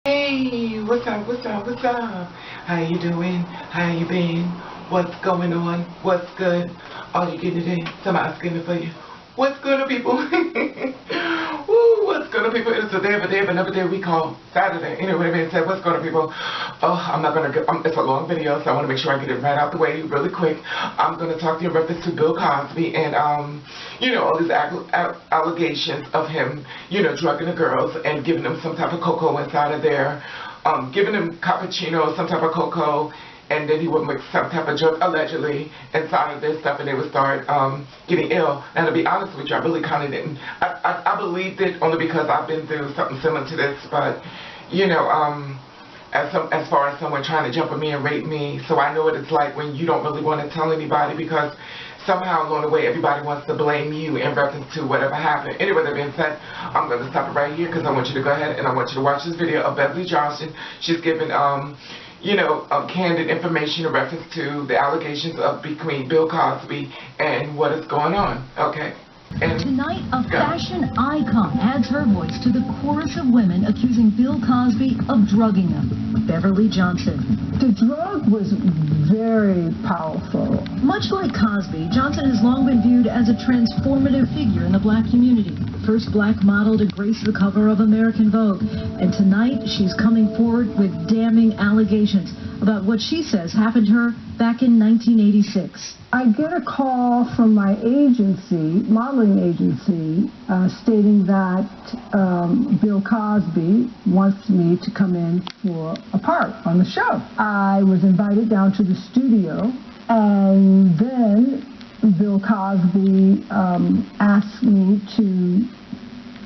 Hey, what's up, what's up, what's up? How you doing? How you been? What's going on? What's good? Are you getting it in? Somebody's getting it for you. What's good, people? Woo, what's good, people? It's a day of another day we call Saturday. Anyway, being said, what's good, people? Oh, I'm not going to, it's a long video, so I want to make sure I get it right out the way really quick. I'm going to talk to you in reference to Bill Cosby and, you know, all these allegations of him, you know, drugging the girls and giving them some type of cocoa inside of there, giving them cappuccino, some type of cocoa, and then he would mix some type of drug, allegedly, inside of this stuff, and they would start getting ill. And to be honest with you, I really kind of didn't. I believed it only because I've been through something similar to this, but, you know, as far as someone trying to jump on me and rape me, so I know what it's like when you don't really want to tell anybody because somehow along the way everybody wants to blame you in reference to whatever happened. Anyway, that being said, I'm going to stop it right here because I want you to go ahead and I want you to watch this video of Beverly Johnson. She's given, you know, candid information in reference to the allegations of between Bill Cosby and what is going on. Okay. And tonight, a fashion icon adds her voice to the chorus of women accusing Bill Cosby of drugging them. Beverly Johnson. The drug was very powerful. Much like Cosby, Johnson has long been viewed as a transformative figure in the black community. First black model to grace the cover of American Vogue. And tonight, she's coming forward with damning allegations about what she says happened to her back in 1986. I get a call from my agency, modeling agency, stating that Bill Cosby wants me to come in for a part on the show. I was invited down to the studio, and then Bill Cosby asked me to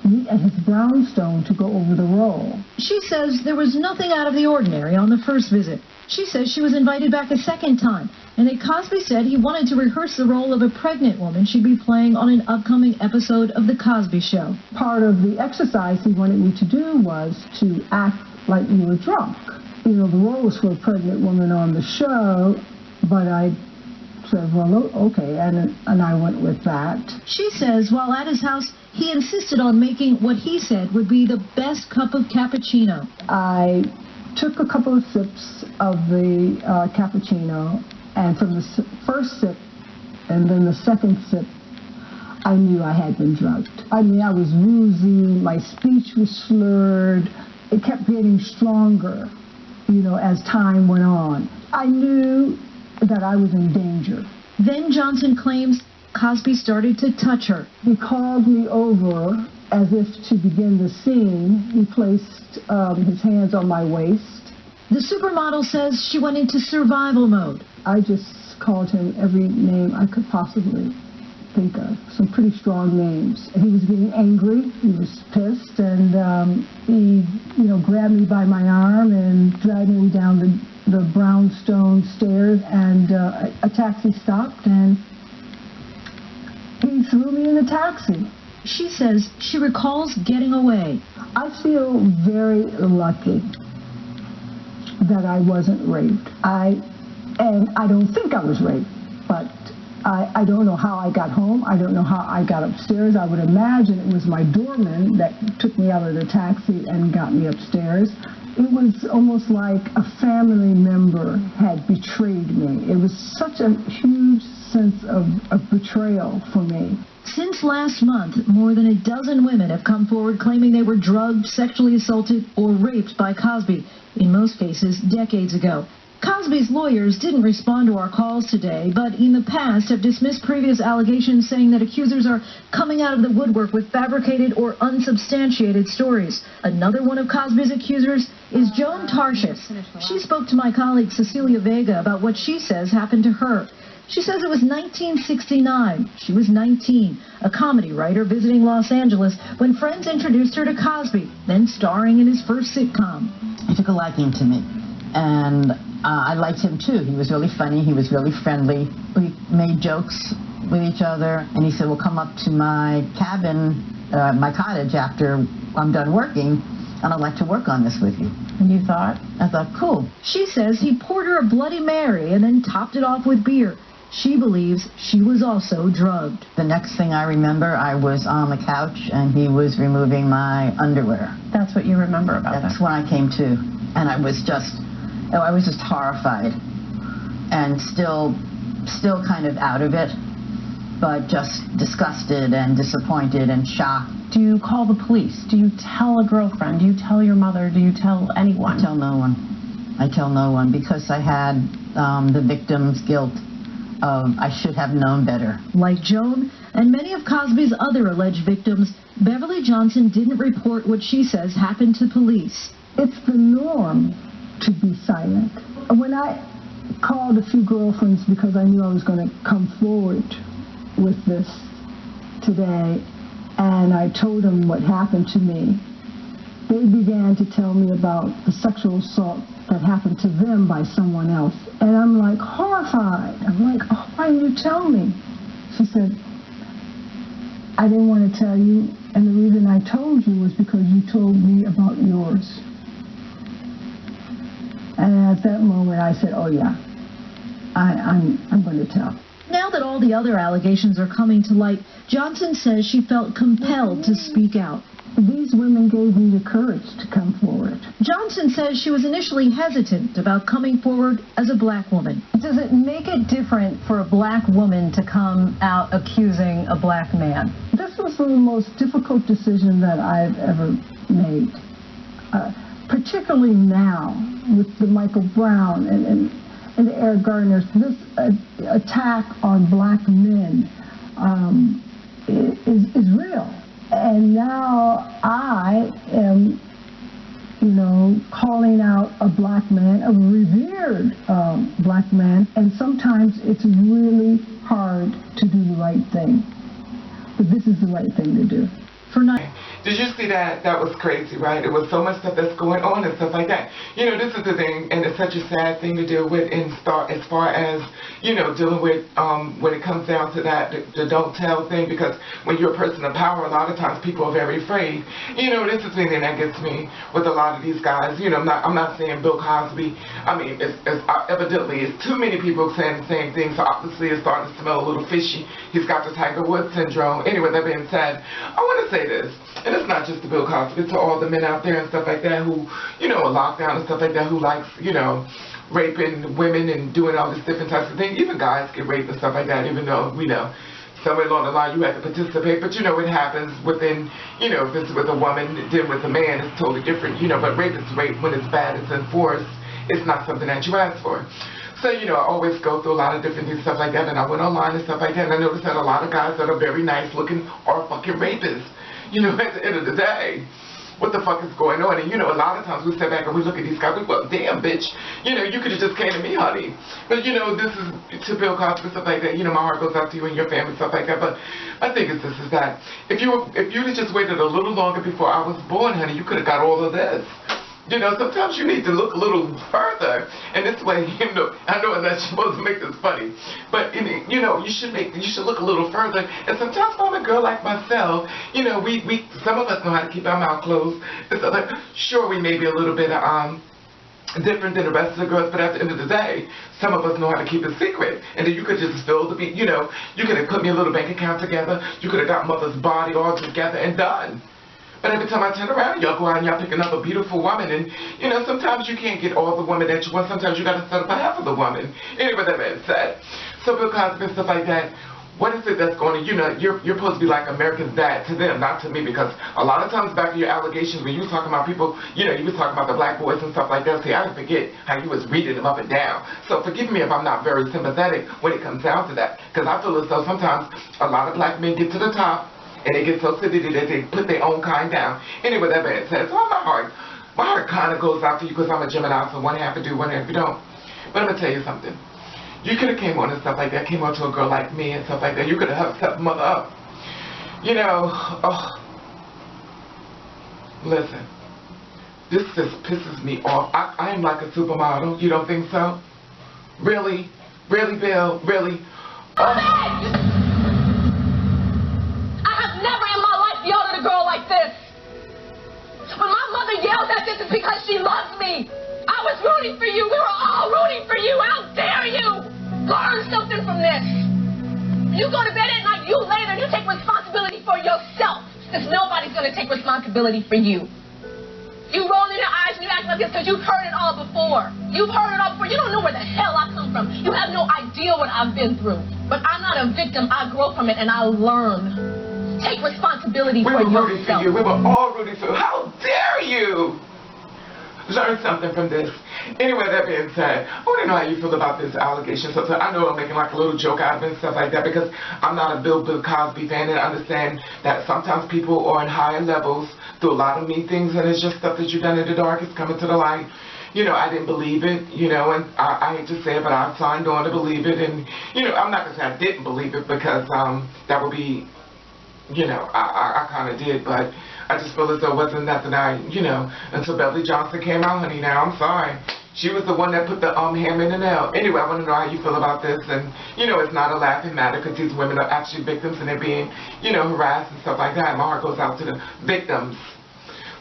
meet at his brownstone to go over the role. She says there was nothing out of the ordinary on the first visit. She says she was invited back a second time, and that Cosby said he wanted to rehearse the role of a pregnant woman she'd be playing on an upcoming episode of The Cosby Show. Part of the exercise he wanted me to do was to act like you were drunk. You know, the role was for a pregnant woman on the show, but I said, well, okay, and I went with that. She says while at his house, he insisted on making what he said would be the best cup of cappuccino. I took a couple of sips of the cappuccino, and from the first sip and then the second sip, I knew I had been drugged. I mean, I was woozy, my speech was slurred. It kept getting stronger, you know, as time went on. I knew that I was in danger. Then Johnson claims Cosby started to touch her. He called me over as if to begin the scene. He placed his hands on my waist. The supermodel says she went into survival mode. I just called him every name I could possibly think of, some pretty strong names. He was getting angry, he was pissed, and he, you know, grabbed me by my arm and dragged me down the brownstone stairs, and a taxi stopped, and he threw me in the taxi. She says she recalls getting away. I feel very lucky that I wasn't raped. And I don't think I was raped, but I don't know how I got home. I don't know how I got upstairs. I would imagine it was my doorman that took me out of the taxi and got me upstairs. It was almost like a family member had betrayed me. It was such a huge sense of betrayal for me. Since last month, more than a dozen women have come forward claiming they were drugged, sexually assaulted, or raped by Cosby, in most cases decades ago. Cosby's lawyers didn't respond to our calls today, but in the past have dismissed previous allegations saying that accusers are coming out of the woodwork with fabricated or unsubstantiated stories. Another one of Cosby's accusers is Joan Tarshis. She spoke to my colleague Cecilia Vega about what she says happened to her. She says it was 1969. She was 19, a comedy writer visiting Los Angeles when friends introduced her to Cosby, then starring in his first sitcom. He took a liking to me, and I liked him too. He was really funny. He was really friendly. We made jokes with each other, and he said, well, come up to my cabin, my cottage after I'm done working, and I'd like to work on this with you. And you thought? I thought, cool. She says he poured her a Bloody Mary and then topped it off with beer. She believes she was also drugged. The next thing I remember, I was on the couch and he was removing my underwear. That's what you remember about that? That's when I came to, and I was just horrified and still kind of out of it, but just disgusted and disappointed and shocked. Do you call the police? Do you tell a girlfriend? Do you tell your mother? Do you tell anyone? I tell no one. I tell no one because I had the victim's guilt of I should have known better. Like Joan and many of Cosby's other alleged victims, Beverly Johnson didn't report what she says happened to police. It's the norm to be silent. When I called a few girlfriends because I knew I was going to come forward with this today, and I told them what happened to me, they began to tell me about the sexual assault that happened to them by someone else. And I'm like horrified. I'm like, oh, why didn't you tell me? She said, I didn't want to tell you, and the reason I told you was because you told me about yours. And at that moment I said, oh yeah, I'm going to tell. Now that all the other allegations are coming to light, Johnson says she felt compelled to speak out. These women gave me the courage to come forward. Johnson says she was initially hesitant about coming forward as a black woman. Does it make it different for a black woman to come out accusing a black man? This was the most difficult decision that I've ever made, particularly now with the Michael Brown and the Eric Garners. This attack on black men is real. And now I am, calling out a black man, a revered black man, and sometimes it's really hard to do the right thing. But this is the right thing to do. Did you see that? That was crazy, right? It was so much stuff that's going on and stuff like that. This is the thing, and it's such a sad thing to deal with as far as, dealing with when it comes down to that, the don't tell thing, because when you're a person of power, a lot of times people are very afraid. This is the thing that gets me with a lot of these guys. I'm not saying Bill Cosby. I mean, evidently, it's too many people saying the same thing, so obviously it's starting to smell a little fishy. He's got the Tiger Woods syndrome. Anyway, that being said, I want to say this. And it's not just to Bill Cosby, it's to all the men out there and stuff like that who, are locked down and stuff like that, who likes, raping women and doing all these different types of things. Even guys get raped and stuff like that, even though we know somewhere along the line you have to participate. But, it happens within, if it's with a woman, then with a man, it's totally different, But rape is rape when it's bad, it's enforced. It's not something that you ask for. So, I always go through a lot of different things, stuff like that, and I went online and stuff like that, and I noticed that a lot of guys that are very nice looking are fucking rapists. At the end of the day, what the fuck is going on? And, a lot of times we step back and we look at these guys, we go, damn, bitch, you could have just came to me, honey. But, this is to Bill Cosby, stuff like that. My heart goes out to you and your family, stuff like that. But I think it's this is that. If you'd have just waited a little longer before I was born, honey, you could have got all of this. Sometimes you need to look a little further, and this way, I know I'm not supposed to make this funny, but you should look a little further. And sometimes for a girl like myself, we some of us know how to keep our mouth closed. So sure, we may be a little bit different than the rest of the girls, but at the end of the day, some of us know how to keep it secret. And then you could just fill the beat, you could have put me a little bank account together, you could have got mother's body all together and done. But every time I turn around, y'all go out and y'all picking up a beautiful woman. And, sometimes you can't get all the women that you want. Sometimes you got to settle for half of the woman. Anyway, that being said. So Bill Cosby and stuff like that, what is it that's going to, you're supposed to be like America's dad to them, not to me. Because a lot of times back in your allegations, when you was talking about people, you was talking about the black boys and stuff like that. See, I didn't forget how you was reading them up and down. So forgive me if I'm not very sympathetic when it comes down to that. Because I feel as though sometimes a lot of black men get to the top, and they get so silly that they put their own kind down. Anyway, that being said, so my heart kind of goes out to you because I'm a Gemini, so one half you do, one half you don't. But I'm going to tell you something. You could have came on and stuff like that, came on to a girl like me and stuff like that. You could have helped mother up. Listen, this just pisses me off. I am like a supermodel. You don't think so? Really? Really, Bill? Really? Yelled at this is because she loves me. I was rooting for you. We were all rooting for you. How dare you? Learn something from this. You go to bed at night, you lay there, you take responsibility for yourself. Because nobody's going to take responsibility for you. You roll in your eyes and you act like this because you've heard it all before. You've heard it all before. You don't know where the hell I come from. You have no idea what I've been through. But I'm not a victim. I grow from it and I learn. Take responsibility for yourself. We were rooting for you. We were all rooting for you. How dare you? Learn something from this. Anyway, that being said, I want to know how you feel about this allegation. So I know I'm making like a little joke out of it and stuff like that because I'm not a Bill Cosby fan, and I understand that sometimes people are in higher levels, do a lot of mean things, and it's just stuff that you've done in the dark is coming to the light. You know, I didn't believe it, you know, and I hate to say it, but I signed on to believe it. And, you know, I'm not going to say I didn't believe it because that would be, you know, I kind of did, but I just feel as though it wasn't nothing you know, until Beverly Johnson came out, honey. Now, I'm sorry. She was the one that put the hammer in the nail. Anyway, I want to know how you feel about this. And, you know, it's not a laughing matter because these women are actually victims and they're being, you know, harassed and stuff like that. My heart goes out to the victims.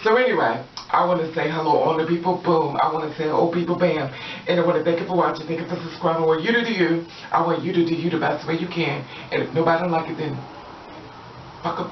So anyway, I want to say hello on the people, boom. I want to say old people, bam. And I want to thank you for watching. Thank you for subscribing. I want you to do you. I want you to do you the best way you can. And if nobody don't like it, then fuck up.